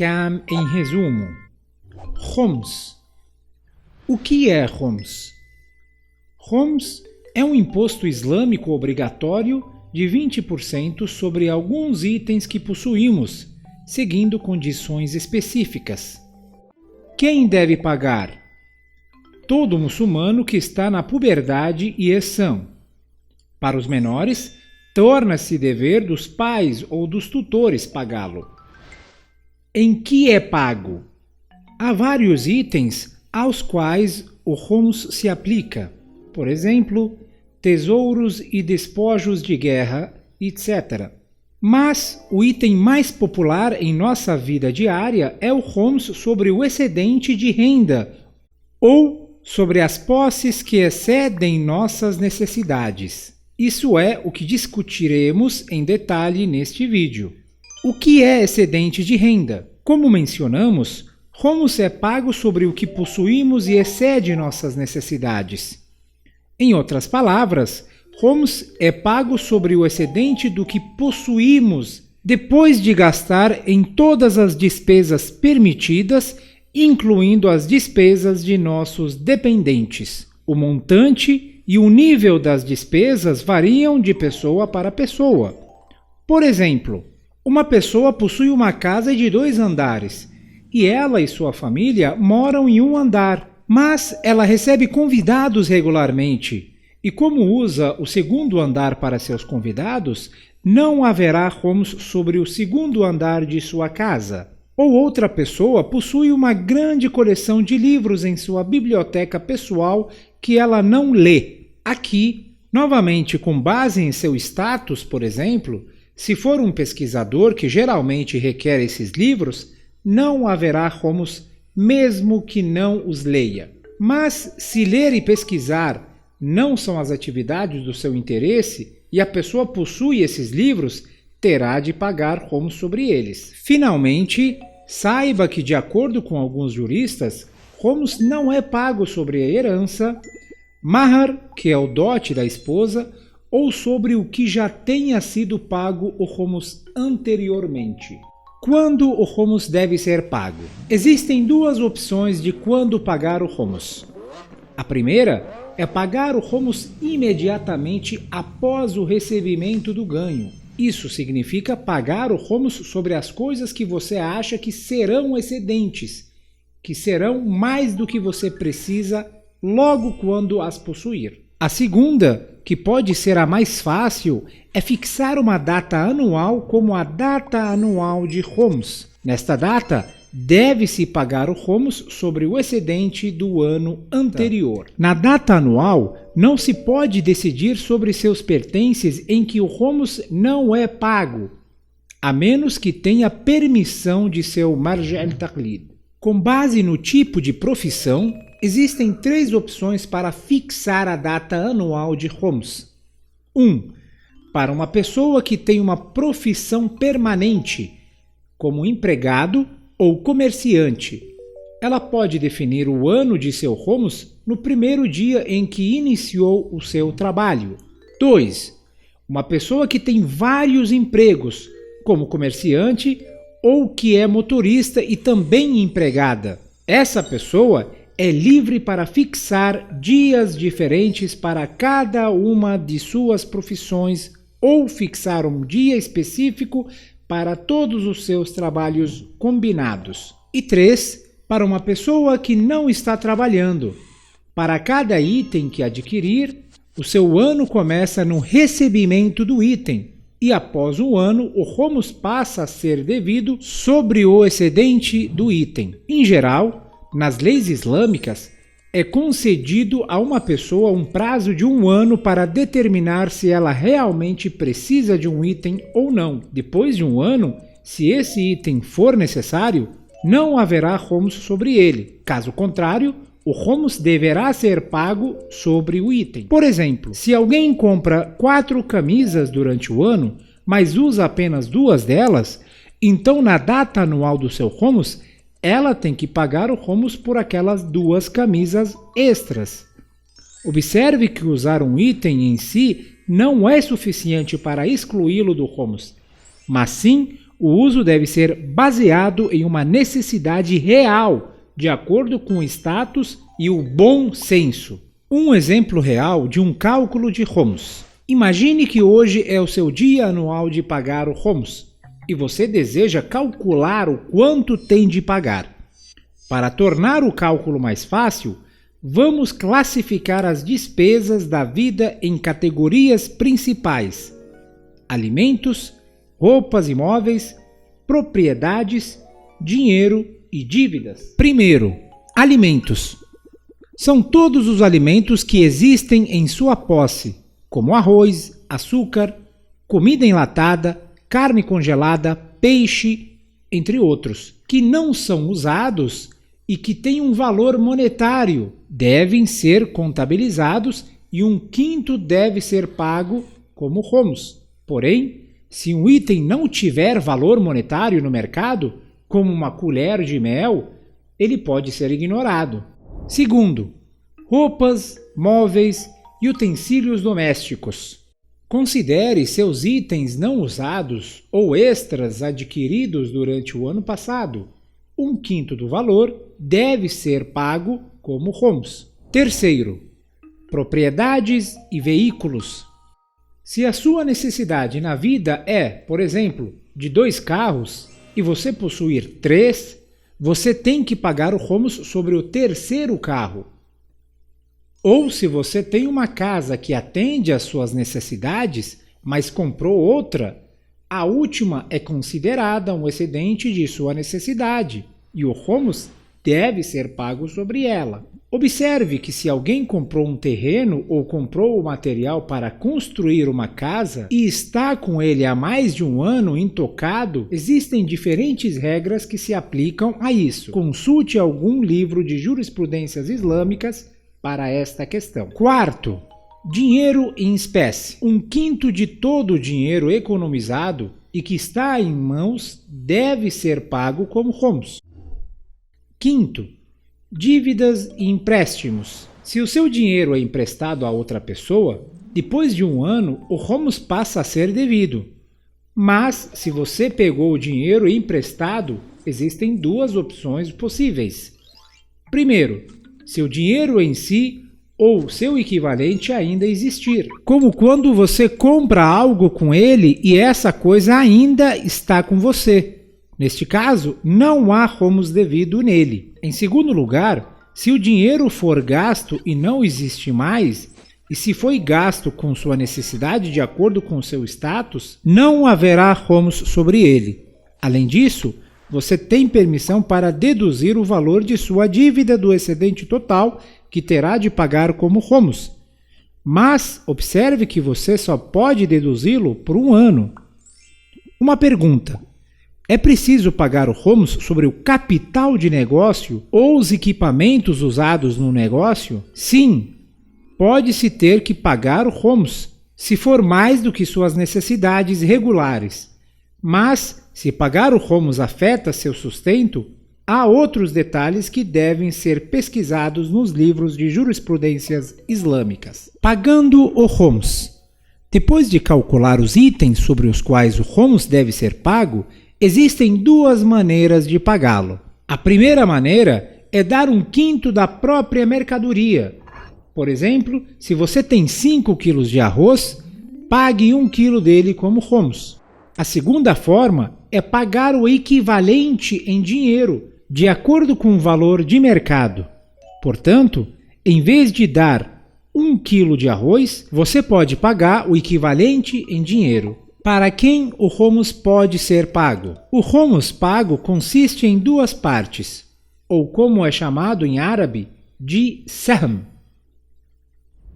Ahkam em resumo. Khums. O que é Khums? Khums é um imposto islâmico obrigatório de 20% sobre alguns itens que possuímos, seguindo condições específicas. Quem deve pagar? Todo muçulmano que está na puberdade e é são. Para os menores, torna-se dever dos pais ou dos tutores pagá-lo. Em que é pago? Há vários itens aos quais o Khums se aplica. Por exemplo, tesouros e despojos de guerra, etc. Mas o item mais popular em nossa vida diária é o Khums sobre o excedente de renda ou sobre as posses que excedem nossas necessidades. Isso é o que discutiremos em detalhe neste vídeo. O que é excedente de renda? Como mencionamos, Khums é pago sobre o que possuímos e excede nossas necessidades. Em outras palavras, Khums é pago sobre o excedente do que possuímos depois de gastar em todas as despesas permitidas, incluindo as despesas de nossos dependentes. O montante e o nível das despesas variam de pessoa para pessoa. Por exemplo, uma pessoa possui uma casa de 2 andares e ela e sua família moram em um andar, mas ela recebe convidados regularmente e, como usa o segundo andar para seus convidados, não haverá Khums sobre o segundo andar de sua casa. Ou outra pessoa possui uma grande coleção de livros em sua biblioteca pessoal que ela não lê. Aqui, novamente com base em seu status, por exemplo, se for um pesquisador que geralmente requer esses livros, não haverá Khums mesmo que não os leia. Mas se ler e pesquisar não são as atividades do seu interesse e a pessoa possui esses livros, terá de pagar Khums sobre eles. Finalmente, saiba que, de acordo com alguns juristas, Khums não é pago sobre a herança, mahar, que é o dote da esposa, ou sobre o que já tenha sido pago o Khums anteriormente. Quando o Khums deve ser pago? Existem 2 opções de quando pagar o Khums. A primeira é pagar o Khums imediatamente após o recebimento do ganho. Isso significa pagar o Khums sobre as coisas que você acha que serão excedentes, que serão mais do que você precisa logo quando as possuir. A segunda, que pode ser a mais fácil, é fixar uma data anual como a data anual de Khums. Nesta data, deve-se pagar o Khums sobre o excedente do ano anterior. Na data anual, não se pode decidir sobre seus pertences em que o Khums não é pago, a menos que tenha permissão de seu marja' al-taqlid. Com base no tipo de profissão, existem 3 opções para fixar a data anual de Khums. 1. Para uma pessoa que tem uma profissão permanente, como empregado ou comerciante. Ela pode definir o ano de seu Khums no primeiro dia em que iniciou o seu trabalho. 2. Uma pessoa que tem vários empregos, como comerciante ou que é motorista e também empregada. Essa pessoa é livre para fixar dias diferentes para cada uma de suas profissões ou fixar um dia específico para todos os seus trabalhos combinados. E 3. Para uma pessoa que não está trabalhando. Para cada item que adquirir, o seu ano começa no recebimento do item e após o ano o Khums passa a ser devido sobre o excedente do item. Em geral, nas leis islâmicas, é concedido a uma pessoa um prazo de 1 ano para determinar se ela realmente precisa de um item ou não. Depois de 1 ano, se esse item for necessário, não haverá Khums sobre ele. Caso contrário, o Khums deverá ser pago sobre o item. Por exemplo, se alguém compra 4 camisas durante o ano, mas usa apenas 2 delas, então na data anual do seu Khums, ela tem que pagar o Khums por aquelas 2 camisas extras. Observe que usar um item em si não é suficiente para excluí-lo do Khums, mas sim o uso deve ser baseado em uma necessidade real, de acordo com o status e o bom senso. Um exemplo real de um cálculo de Homs. Imagine que hoje é o seu dia anual de pagar o Homs e você deseja calcular o quanto tem de pagar. Para tornar o cálculo mais fácil, vamos classificar as despesas da vida em categorias principais: alimentos, roupas e móveis, propriedades, dinheiro e dívidas. Primeiro, alimentos. São todos os alimentos que existem em sua posse, como arroz, açúcar, comida enlatada, carne congelada, peixe, entre outros, que não são usados e que têm um valor monetário, devem ser contabilizados e 1/5 deve ser pago como Homs. Porém, se um item não tiver valor monetário no mercado, como uma colher de mel, ele pode ser ignorado. Segundo, roupas, móveis e utensílios domésticos. Considere seus itens não usados ou extras adquiridos durante o ano passado. 1/5 do valor deve ser pago como Homs. Terceiro, propriedades e veículos. Se a sua necessidade na vida é, por exemplo, de 2 carros e você possuir 3, você tem que pagar o Homs sobre o terceiro carro. Ou se você tem uma casa que atende às suas necessidades, mas comprou outra, a última é considerada um excedente de sua necessidade e o Homs deve ser pago sobre ela. Observe que se alguém comprou um terreno ou comprou o material para construir uma casa e está com ele há mais de um ano intocado, existem diferentes regras que se aplicam a isso. Consulte algum livro de jurisprudências islâmicas para esta questão. Quarto, dinheiro em espécie. 1/5 de todo o dinheiro economizado e que está em mãos deve ser pago como Homs. Quinto, dívidas e empréstimos. Se o seu dinheiro é emprestado a outra pessoa, depois de um ano o Homs passa a ser devido. Mas se você pegou o dinheiro emprestado, existem 2 opções possíveis. Primeiro, se o dinheiro em si ou seu equivalente ainda existir, como quando você compra algo com ele e essa coisa ainda está com você. Neste caso, não há Homs devido nele. Em segundo lugar, se o dinheiro for gasto e não existe mais, e se foi gasto com sua necessidade de acordo com seu status, não haverá Homs sobre ele. Além disso, você tem permissão para deduzir o valor de sua dívida do excedente total que terá de pagar como Homs. Mas observe que você só pode deduzi-lo por um ano. Uma pergunta: é preciso pagar o Homs sobre o capital de negócio ou os equipamentos usados no negócio? Sim, pode-se ter que pagar o Homs se for mais do que suas necessidades regulares. Mas, se pagar o Homs afeta seu sustento, há outros detalhes que devem ser pesquisados nos livros de jurisprudências islâmicas. Pagando o Homs. Depois de calcular os itens sobre os quais o Homs deve ser pago, existem 2 maneiras de pagá-lo. A primeira maneira é dar 1/5 da própria mercadoria. Por exemplo, se você tem 5 quilos de arroz, pague 1 quilo dele como Homs. A segunda forma é pagar o equivalente em dinheiro, de acordo com o valor de mercado. Portanto, em vez de dar 1 quilo de arroz, você pode pagar o equivalente em dinheiro. Para quem o Homs pode ser pago? O Homs pago consiste em 2 partes, ou como é chamado em árabe, de Sahm.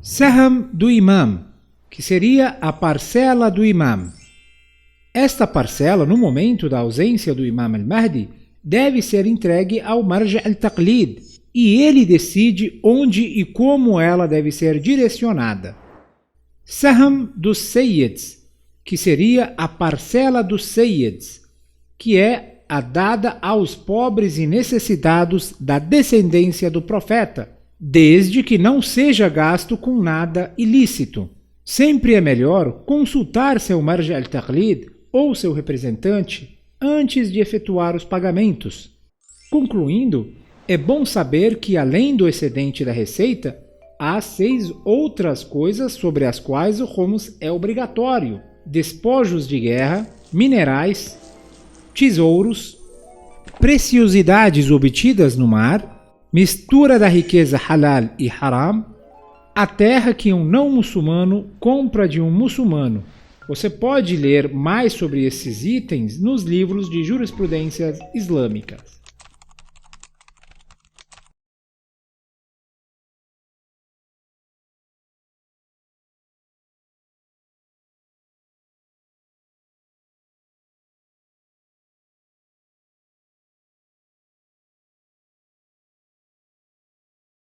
Sahm do imam, que seria a parcela do imam. Esta parcela, no momento da ausência do imam al-Mahdi, deve ser entregue ao Marja' al-Taqlid, e ele decide onde e como ela deve ser direcionada. Sahm dos Sayyids, que seria a parcela dos Sayyids, que é a dada aos pobres e necessitados da descendência do profeta, desde que não seja gasto com nada ilícito. Sempre é melhor consultar seu Marja' al-Taqlid ou seu representante antes de efetuar os pagamentos. Concluindo, é bom saber que além do excedente da receita, há 6 outras coisas sobre as quais o Homs é obrigatório: despojos de guerra, minerais, tesouros, preciosidades obtidas no mar, mistura da riqueza halal e haram, a terra que um não muçulmano compra de um muçulmano. Você pode ler mais sobre esses itens nos livros de jurisprudências islâmicas.